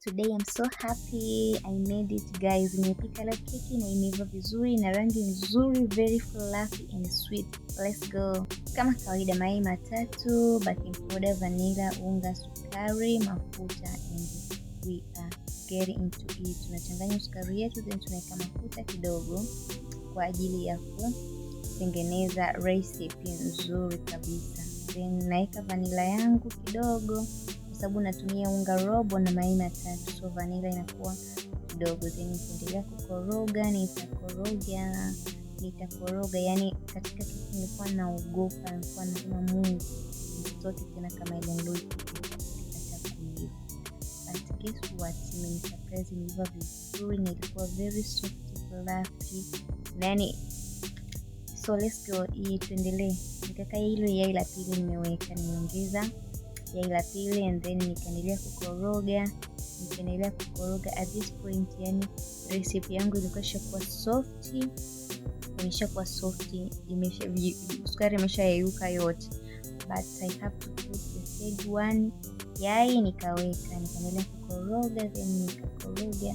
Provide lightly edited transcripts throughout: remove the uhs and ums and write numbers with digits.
Today I'm so happy I made it guys. Nimepika leo keki na imeiva vizuri na rangi nzuri, very fluffy and sweet. Let's go. Kama kawaida, mayai matatu, baking powder, vanilla, unga, sukari, mafuta, and we are getting into it. Tunachanganya sukari yetu, then tunaweka mafuta kidogo kwa ajili ya kutengeneza recipe nzuri kabisa. Then naika vanilla yangu kidogo kwa sababu natumia unga robo na mayai matatu, so vanilla inakuwa kidogo. Then nitaendelea kukoroga, nitakoroga. Yani katika keki nilikuwa naogopa, nilikuwa nasema Mungu mtoto tena kama ile ndio itakuwa. But guess what, surprise imeiva vizuri na ilikuwa very soft fluffy. Yani so let's go, tuendelee. Nikaka hilo yai la pili nimeongeza yai la pili, and then nikaendelea kukoroga. At this point, yani recipe yangu ilikuwa ishakuwa soft, sukari imeshayeyuka yote, but I have to put the third one yai, nikaendelea kukoroga, then nikakoroga.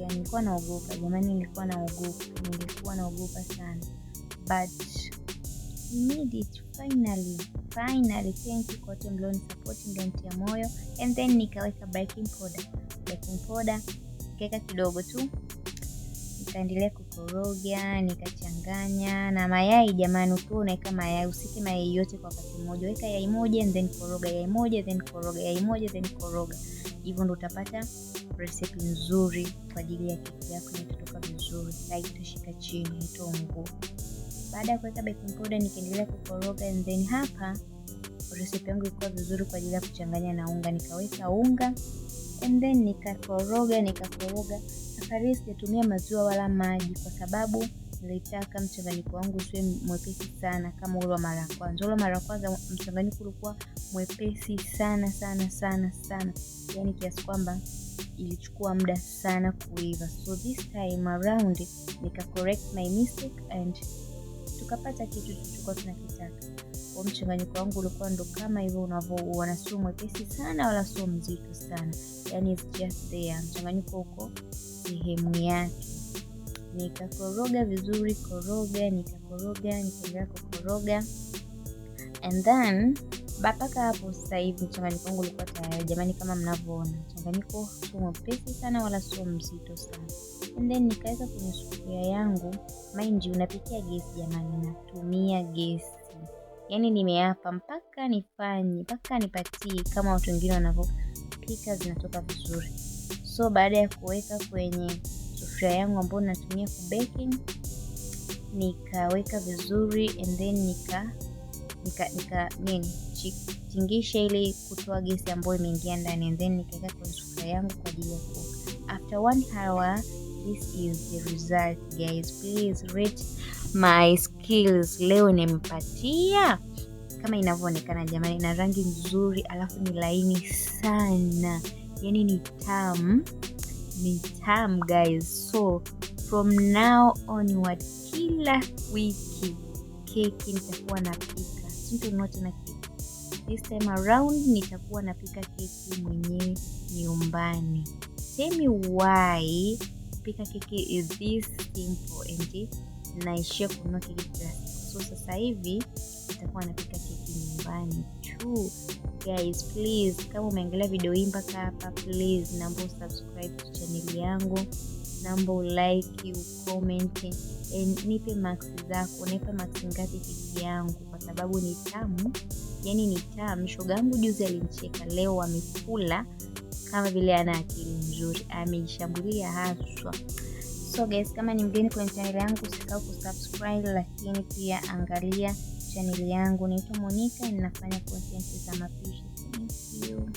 Nilikuwa naogopa jamani, nilikuwa naogopa sana, but we made it finally. Thank you kwa wote mlio support, mlio moyo. And then nikaweka baking powder nikaweka kidogo tu, nikaendelea kukoroga, nikachanganya na mayai. Jamani, ukiwa unaweka mayai usike mayai yote kwa wakati mmoja, weka yai moja and then koroga yai moja, then koroga yai moja, then koroga. Hivyo ndo utapata recipe nzuri kwa ajili ya keki yako, itatoka vizuri, haitashika chini, haitaungua. Baada ya kuweka baking powder nikaendelea kukoroga, and then hapa recipe yangu ilikuwa vizuri kwa ajili ya kuchanganya na unga. Nikaweka unga and then nikakoroga. Safari sijatumia maziwa wala maji kwa sababu nilitaka mchanganyiko wangu usiwe mwepesi sana kama ule wa mara ya kwanza. Ule mara ya kwanza mchanganyiko ulikuwa mwepesi sana, yani kiasi kwamba ilichukua muda sana kuiva. So this time around nika correct my mistake and tukapata kitu tulichokuwa tunakitaka. Kwa mchanganyiko wangu ulikuwa ndo kama hivyo unavyoona, sio mwepesi sana wala sio mzito sana, yani it's just there, mchanganyiko uko sehemu yake. Nikakoroga vizuri, nikaendelea kukoroga, and then mpaka hapo sasa hivi mchanganyiko wangu ulikuwa tayari jamani. Kama mnavyoona, mchanganyiko sio mwepesi sana wala sio mzito sana. And then nikaweka kwenye sufuria yangu. Mind you, unapikia gesi jamani, natumia gesi. Yani nimeapa mpaka nipatie kama watu wengine wanavyopika zinatoka vizuri. So baada ya kuweka kwenye sufuria yangu ambayo natumia ku baking, nikaweka vizuri, and then tingisha ili kutoa gesi ambayo imeingia ndani, and then nikaweka kwenye sufuria yangu kwa ajili ya kuoka. After 1 hour, this is the result guys. Please rate my skills. Leo nimepatia kama inavyoonekana jamani, na rangi nzuri, alafu ni laini sana, yani ni tamu guys. So from now onward, kila wiki keki nitakuwa napika, sintongote na keki. This time around nitakuwa napika keki mwenyewe nyumbani. Tell me why kupika keki is this simple and naishia kununua keki kila siku. So sasa hivi nitakuwa napika keki nyumbani tu guys. Please, kama umeangalia video hii mpaka hapa, please naomba subscribe to channel yangu, naomba like, comment, and nipe marks zako. Nipe marks ngapi keki yangu, kwa sababu ni tamu, yani ni tamu. Shoga yangu juzi alinicheka, leo amekula kama vile ana akili nzuri, ameishambulia haswa. So guys, kama ni mgeni kwenye channel yangu, usisahau kusubscribe, lakini pia angalia channel yangu. Naitwa Monica, ninafanya content za mapishi. Thank you.